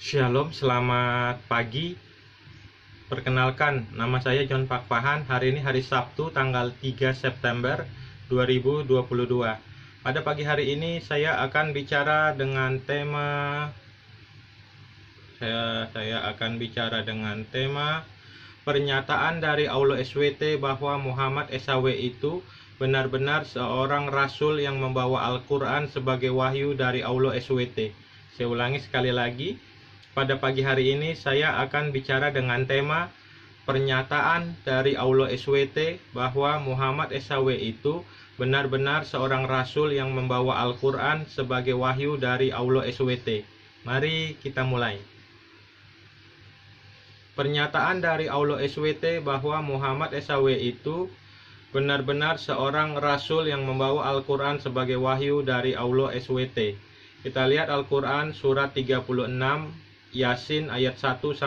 Shalom, selamat pagi. Perkenalkan, nama saya John Pakpahan. Hari ini hari Sabtu, tanggal 3 September 2022. Pada pagi hari ini saya akan bicara dengan tema pernyataan dari Aulo SWT bahwa Muhammad SAW itu benar-benar seorang rasul yang membawa Al-Quran sebagai wahyu dari Aulo SWT. Saya ulangi sekali lagi. Pada pagi hari ini saya akan bicara dengan tema pernyataan dari Aulo SWT bahwa Muhammad SAW itu benar-benar seorang rasul yang membawa Al-Quran sebagai wahyu dari Aulo SWT. Mari kita mulai. Pernyataan dari Aulo SWT bahwa Muhammad SAW itu benar-benar seorang rasul yang membawa Al-Quran sebagai wahyu dari Aulo SWT. Kita lihat Al-Quran surat 36 Yasin ayat 1-6.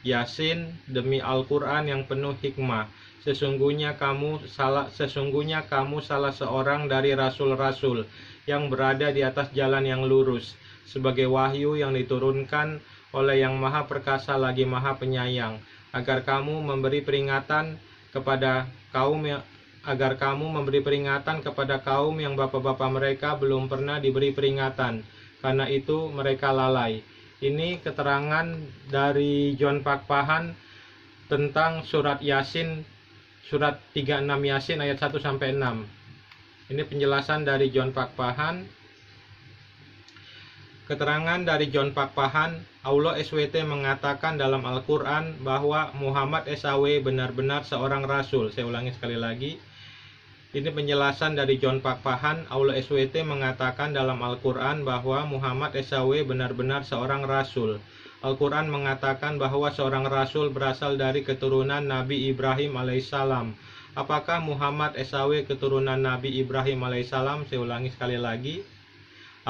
Yasin, demi Al-Quran yang penuh hikmah, sesungguhnya kamu salah seorang dari rasul-rasul yang berada di atas jalan yang lurus, sebagai wahyu yang diturunkan oleh Yang Maha Perkasa lagi Maha Penyayang, agar kamu memberi peringatan kepada kaum yang bapak-bapak mereka belum pernah diberi peringatan, karena itu mereka lalai. Ini keterangan dari John Pakpahan tentang surat Yasin, surat 36 Yasin ayat 1-6. Ini penjelasan dari John Pakpahan. Keterangan dari John Pakpahan, Aulo SWT mengatakan dalam Al-Quran bahwa Muhammad SAW benar-benar seorang rasul. Saya ulangi sekali lagi. Ini penjelasan dari John Pakpahan. Aulo SWT mengatakan dalam Al-Quran bahwa Muhammad SAW benar-benar seorang rasul. Al-Quran mengatakan bahwa seorang rasul berasal dari keturunan Nabi Ibrahim alaihissalam. Apakah Muhammad SAW keturunan Nabi Ibrahim alaihissalam? Saya ulangi sekali lagi.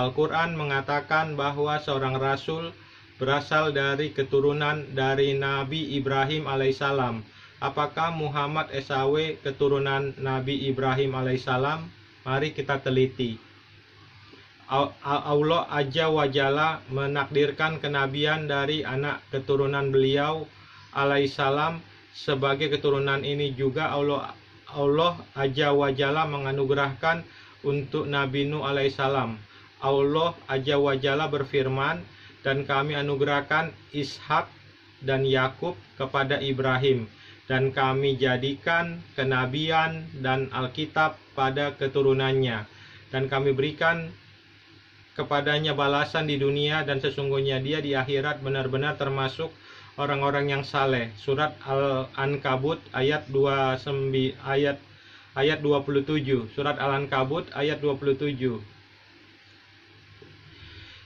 Al-Quran mengatakan bahwa seorang rasul berasal dari keturunan dari Nabi Ibrahim alaihissalam. Apakah Muhammad SAW keturunan Nabi Ibrahim alaihissalam? Mari kita teliti. Allah Azza wa Jalla menakdirkan kenabian dari anak keturunan beliau alaihissalam. Sebagai keturunan ini juga Allah Azza wa Jalla menganugerahkan untuk Nabi Nuh alaihissalam. Allah Azza wa Jalla berfirman, dan kami anugerahkan Ishak dan Yakub kepada Ibrahim, dan kami jadikan kenabian dan Alkitab pada keturunannya, dan kami berikan kepadanya balasan di dunia, dan sesungguhnya dia di akhirat benar-benar termasuk orang-orang yang saleh. Surat Al-Ankabut ayat 27. Surat Al-Ankabut ayat 27.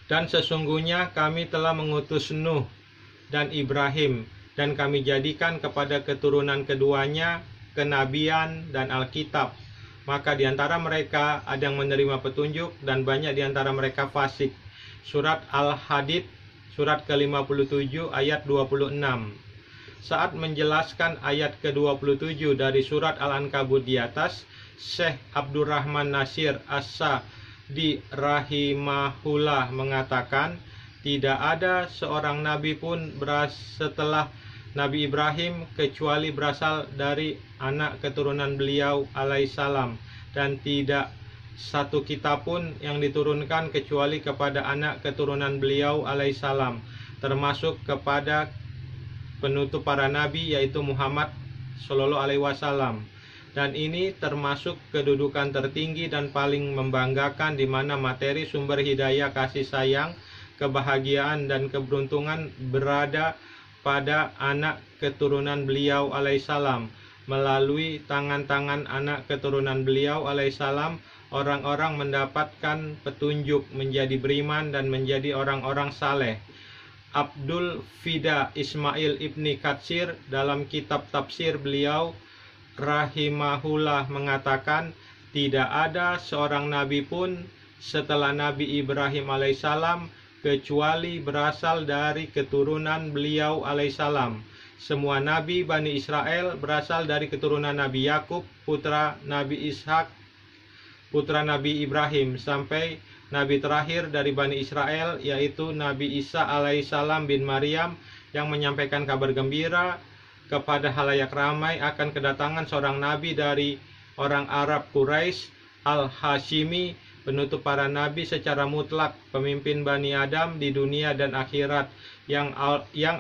Dan sesungguhnya kami telah mengutus Nuh dan Ibrahim, dan kami jadikan kepada keturunan keduanya kenabian dan Alkitab. Maka di antara mereka ada yang menerima petunjuk, dan banyak di antara mereka fasik. Surat Al-Hadid, surat ke-57 ayat 26. Saat menjelaskan ayat ke-27 dari surat Al-Ankabut di atas, Syekh Abdurrahman Nasir As-Sa'di rahimahullah mengatakan, tidak ada seorang nabi pun setelah Nabi Ibrahim kecuali berasal dari anak keturunan beliau alaihissalam, dan tidak satu kitab pun yang diturunkan kecuali kepada anak keturunan beliau alaihissalam, termasuk kepada penutup para nabi yaitu Muhammad Shallallahu Alaihi Wasallam. Dan ini termasuk kedudukan tertinggi dan paling membanggakan, di mana materi sumber hidayah, kasih sayang, kebahagiaan dan keberuntungan berada pada anak keturunan beliau alaihissalam. Melalui tangan-tangan anak keturunan beliau alaihissalam, orang-orang mendapatkan petunjuk, menjadi beriman dan menjadi orang-orang saleh. Abdul Fida Ismail Ibni Katsir dalam kitab tafsir beliau rahimahullah mengatakan, tidak ada seorang nabi pun setelah Nabi Ibrahim alaihissalam kecuali berasal dari keturunan beliau alaihissalam. Semua nabi Bani Israel berasal dari keturunan Nabi Yakub, putra Nabi Ishak, putra Nabi Ibrahim, sampai nabi terakhir dari Bani Israel, yaitu Nabi Isa alaihissalam bin Maryam, yang menyampaikan kabar gembira kepada halayak ramai akan kedatangan seorang nabi dari orang Arab Quraisy, Al-Hashimi, penutup para nabi secara mutlak, pemimpin Bani Adam di dunia dan akhirat, yang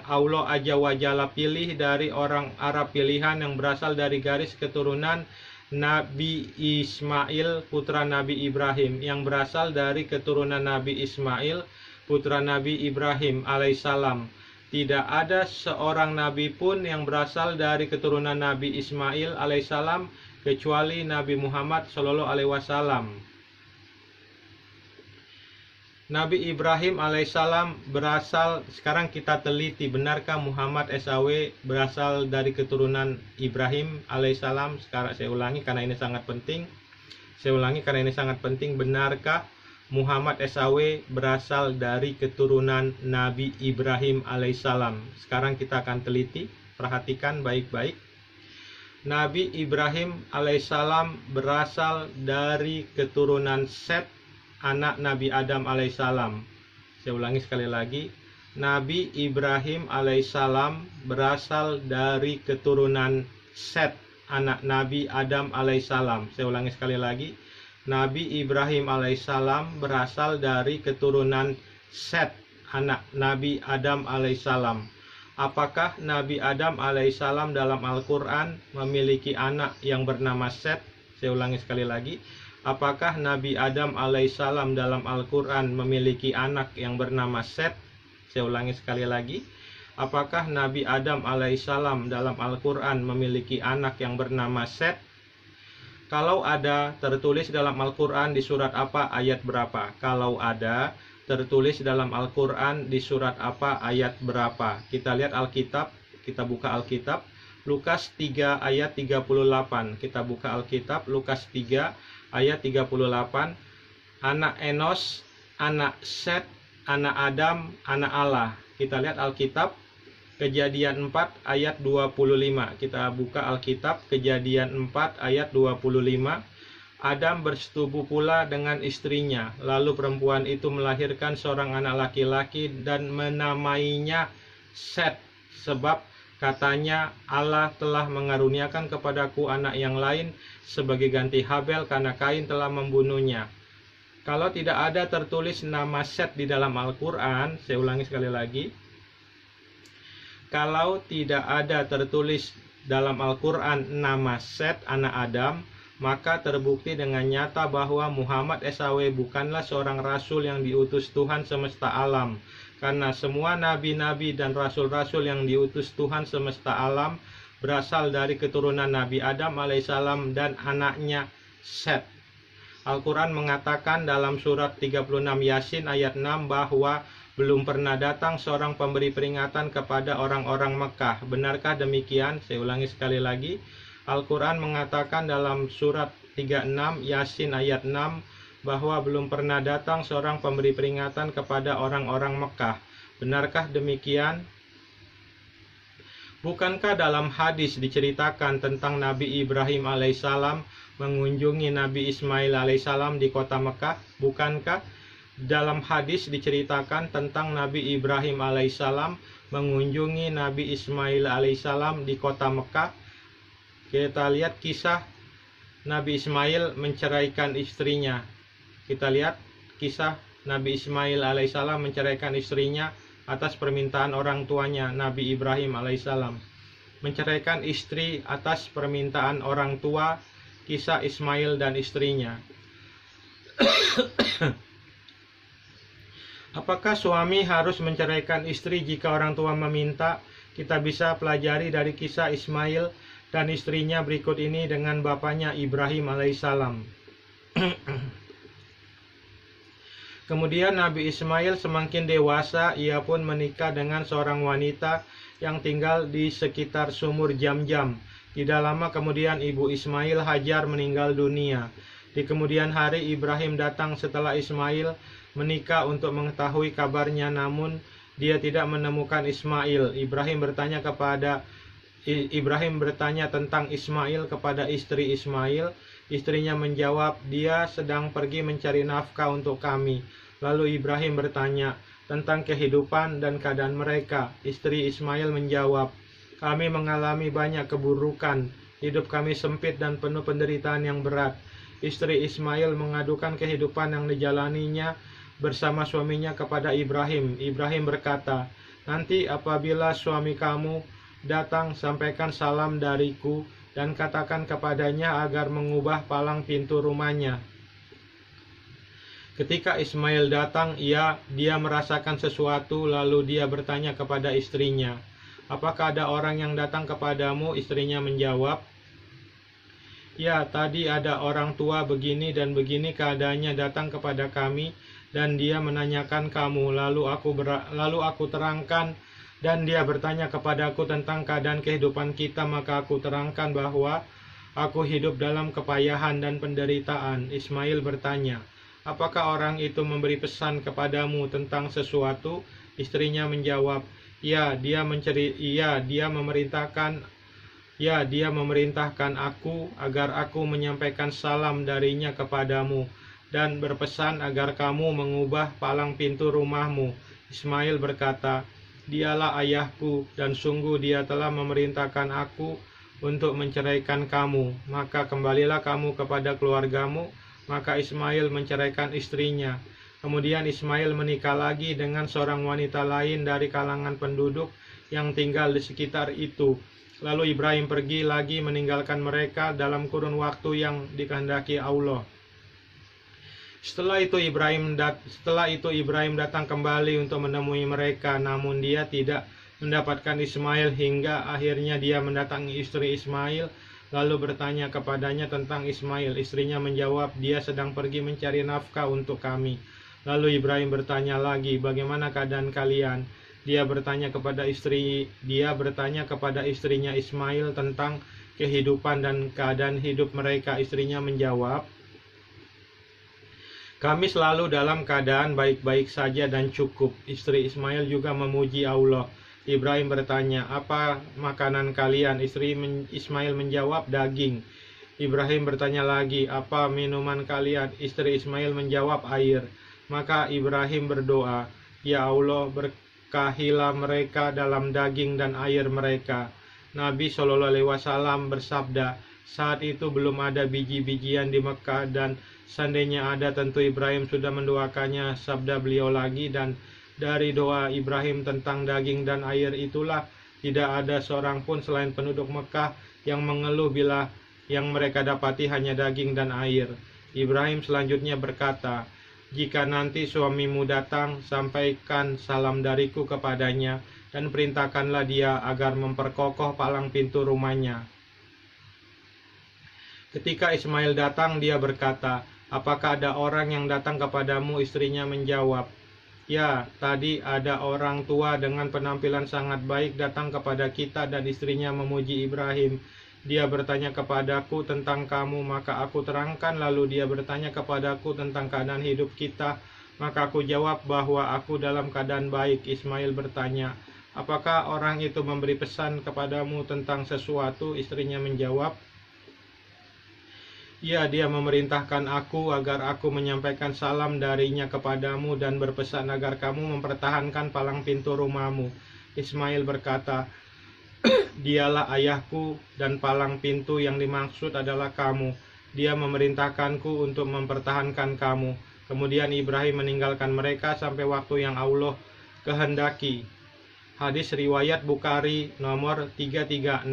Allah Azza wa Jalla pilih dari orang Arab pilihan yang berasal dari garis keturunan Nabi Ismail putra Nabi Ibrahim, yang berasal dari keturunan Nabi Ismail putra Nabi Ibrahim alaihissalam. Tidak ada seorang nabi pun yang berasal dari keturunan Nabi Ismail alaihissalam kecuali Nabi Muhammad Shallallahu alaihi wasallam. Nabi Ibrahim alaihissalam berasal, sekarang kita teliti, benarkah Muhammad SAW berasal dari keturunan Ibrahim alaihissalam? Sekarang saya ulangi karena ini sangat penting. Benarkah Muhammad SAW berasal dari keturunan Nabi Ibrahim alaihissalam? Sekarang kita akan teliti, perhatikan baik-baik. Nabi Ibrahim alaihissalam berasal dari keturunan Set, anak Nabi Adam alaihissalam. Saya ulangi sekali lagi. Nabi Ibrahim alaihissalam berasal dari keturunan Set, anak Nabi Adam alaihissalam. Saya ulangi sekali lagi. Nabi Ibrahim alaihissalam berasal dari keturunan Set, anak Nabi Adam alaihissalam. Apakah Nabi Adam alaihissalam dalam Al-Quran memiliki anak yang bernama Set? Saya ulangi sekali lagi. Apakah Nabi Adam alaihissalam dalam Al-Quran memiliki anak yang bernama Set? Saya ulangi sekali lagi. Apakah Nabi Adam alaihissalam dalam Al-Quran memiliki anak yang bernama Set? Kalau ada, tertulis dalam Al-Quran di surat apa, ayat berapa? Kalau ada, tertulis dalam Al-Quran di surat apa, ayat berapa? Kita lihat Alkitab, kita buka Alkitab. Lukas 3 ayat 38. Kita buka Alkitab, Lukas 3 ayat 38. Anak Enos, anak Set, anak Adam, anak Allah. Kita lihat Alkitab, Kejadian 4 ayat 25. Kita buka Alkitab, Kejadian 4 ayat 25. Adam bersetubuh pula dengan istrinya, lalu perempuan itu melahirkan seorang anak laki-laki dan menamainya Set, sebab katanya, Allah telah mengaruniakan kepadaku anak yang lain sebagai ganti Habel karena Kain telah membunuhnya. Kalau tidak ada tertulis nama Set di dalam Al-Quran, saya ulangi sekali lagi. Kalau tidak ada tertulis dalam Al-Quran nama Set, anak Adam, maka terbukti dengan nyata bahwa Muhammad SAW bukanlah seorang rasul yang diutus Tuhan semesta alam. Karena semua nabi-nabi dan rasul-rasul yang diutus Tuhan semesta alam berasal dari keturunan Nabi Adam alaihissalam dan anaknya Set. Al-Quran mengatakan dalam surat 36 Yasin ayat 6 bahwa belum pernah datang seorang pemberi peringatan kepada orang-orang Mekah. Benarkah demikian? Saya ulangi sekali lagi. Al-Quran mengatakan dalam surat 36 Yasin ayat 6 bahwa belum pernah datang seorang pemberi peringatan kepada orang-orang Mekah. Benarkah demikian? Bukankah dalam hadis diceritakan tentang Nabi Ibrahim alaihissalam mengunjungi Nabi Ismail alaihissalam di kota Mekah? Bukankah dalam hadis diceritakan tentang Nabi Ibrahim alaihissalam mengunjungi Nabi Ismail alaihissalam di kota Mekah? Kita lihat kisah Nabi Ismail menceraikan istrinya. Kita lihat kisah Nabi Ismail alaihissalam menceraikan istrinya atas permintaan orang tuanya, Nabi Ibrahim alaihissalam. Menceraikan istri atas permintaan orang tua, kisah Ismail dan istrinya. Apakah suami harus menceraikan istri jika orang tua meminta? Kita bisa pelajari dari kisah Ismail dan istrinya berikut ini dengan bapaknya Ibrahim alaihissalam. Kemudian Nabi Ismail semakin dewasa, ia pun menikah dengan seorang wanita yang tinggal di sekitar sumur Jam-Jam. Tidak lama kemudian ibu Ismail Hajar meninggal dunia. Di kemudian hari Ibrahim datang setelah Ismail menikah untuk mengetahui kabarnya, namun dia tidak menemukan Ismail. Ibrahim bertanya tentang Ismail kepada istri Ismail. Istrinya menjawab, dia sedang pergi mencari nafkah untuk kami. Lalu Ibrahim bertanya tentang kehidupan dan keadaan mereka. Istri Ismail menjawab, kami mengalami banyak keburukan. Hidup kami sempit dan penuh penderitaan yang berat. Istri Ismail mengadukan kehidupan yang dijalaninya bersama suaminya kepada Ibrahim. Ibrahim berkata, nanti apabila suami kamu datang, sampaikan salam dariku dan katakan kepadanya agar mengubah palang pintu rumahnya. Ketika Ismail datang, dia merasakan sesuatu, lalu dia bertanya kepada istrinya, apakah ada orang yang datang kepadamu? Istrinya menjawab, ya, tadi ada orang tua begini dan begini keadaannya datang kepada kami, dan dia menanyakan kamu. Lalu aku terangkan, dan dia bertanya kepadaku tentang keadaan kehidupan kita, maka aku terangkan bahwa aku hidup dalam kepayahan dan penderitaan. Ismail bertanya, apakah orang itu memberi pesan kepadamu tentang sesuatu? Istrinya menjawab, ya, dia memerintahkan aku agar aku menyampaikan salam darinya kepadamu dan berpesan agar kamu mengubah palang pintu rumahmu. Ismail berkata, dialah ayahku dan sungguh dia telah memerintahkan aku untuk menceraikan kamu. Maka kembalilah kamu kepada keluargamu. Maka Ismail menceraikan istrinya. Kemudian Ismail menikah lagi dengan seorang wanita lain dari kalangan penduduk yang tinggal di sekitar itu. Lalu Ibrahim pergi lagi meninggalkan mereka dalam kurun waktu yang dikehendaki Allah. Setelah itu Ibrahim datang kembali untuk menemui mereka, namun dia tidak mendapatkan Ismail hingga akhirnya dia mendatangi istri Ismail lalu bertanya kepadanya tentang Ismail. Istrinya menjawab, dia sedang pergi mencari nafkah untuk kami. Lalu Ibrahim bertanya lagi, bagaimana keadaan kalian? Dia bertanya kepada istrinya Ismail tentang kehidupan dan keadaan hidup mereka. Istrinya menjawab, kami selalu dalam keadaan baik-baik saja dan cukup. Istri Ismail juga memuji Allah. Ibrahim bertanya, apa makanan kalian? Istri Ismail menjawab, daging. Ibrahim bertanya lagi, apa minuman kalian? Istri Ismail menjawab, air. Maka Ibrahim berdoa, ya Allah, berkahilah mereka dalam daging dan air mereka. Nabi SAW bersabda, saat itu belum ada biji-bijian di Mekah, dan seandainya ada tentu Ibrahim sudah mendoakannya. Sabda beliau lagi, dan dari doa Ibrahim tentang daging dan air itulah tidak ada seorang pun selain penduduk Mekah yang mengeluh bila yang mereka dapati hanya daging dan air. Ibrahim selanjutnya berkata, jika nanti suamimu datang, sampaikan salam dariku kepadanya dan perintahkanlah dia agar memperkokoh palang pintu rumahnya. Ketika Ismail datang, dia berkata, apakah ada orang yang datang kepadamu? Istrinya menjawab, ya, tadi ada orang tua dengan penampilan sangat baik datang kepada kita, dan istrinya memuji Ibrahim. Dia bertanya kepadaku tentang kamu, maka aku terangkan. Lalu dia bertanya kepadaku tentang keadaan hidup kita, maka aku jawab bahwa aku dalam keadaan baik. Ismail bertanya, apakah orang itu memberi pesan kepadamu tentang sesuatu? Istrinya menjawab, ya, dia memerintahkan aku agar aku menyampaikan salam darinya kepadamu dan berpesan agar kamu mempertahankan palang pintu rumahmu. Ismail berkata, dialah ayahku dan palang pintu yang dimaksud adalah kamu. Dia memerintahkanku untuk mempertahankan kamu. Kemudian Ibrahim meninggalkan mereka sampai waktu yang Allah kehendaki. Hadis riwayat Bukhari nomor 3364.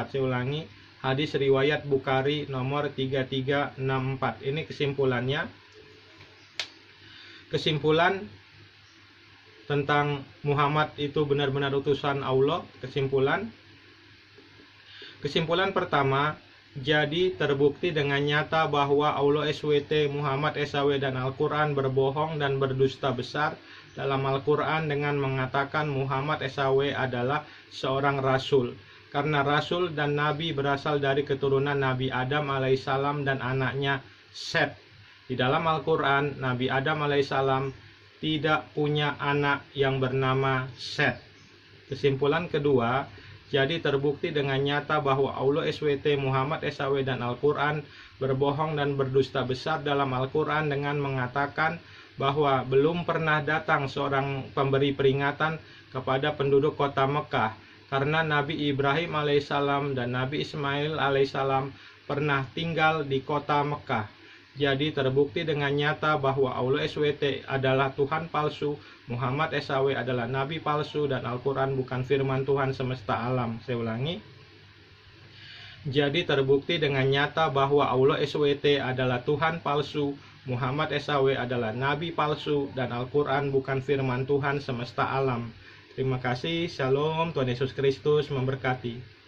Saya ulangi, hadis riwayat Bukhari nomor 3364. Ini kesimpulannya. Kesimpulan tentang Muhammad itu benar-benar utusan Allah. Kesimpulan pertama, jadi terbukti dengan nyata bahwa Allah SWT, Muhammad SAW, dan Al-Quran berbohong dan berdusta besar dalam Al-Quran dengan mengatakan Muhammad SAW adalah seorang rasul. Karena rasul dan nabi berasal dari keturunan Nabi Adam alaihissalam dan anaknya Set. Di dalam Al-Quran, Nabi Adam alaihissalam tidak punya anak yang bernama Set. Kesimpulan kedua, Jadi terbukti dengan nyata bahwa Allah SWT, Muhammad SAW, dan Al-Quran berbohong dan berdusta besar dalam Al-Quran dengan mengatakan bahwa belum pernah datang seorang pemberi peringatan kepada penduduk kota Mekah, karena Nabi Ibrahim alaihissalam dan Nabi Ismail alaihissalam pernah tinggal di kota Mekah. Jadi terbukti dengan nyata bahwa Allah SWT adalah Tuhan palsu, Muhammad SAW adalah Nabi palsu, dan Al-Quran bukan firman Tuhan semesta alam. Saya ulangi. Jadi terbukti dengan nyata bahwa Allah SWT adalah Tuhan palsu, Muhammad SAW adalah Nabi palsu, dan Al-Quran bukan firman Tuhan semesta alam. Terima kasih. Shalom. Tuhan Yesus Kristus memberkati.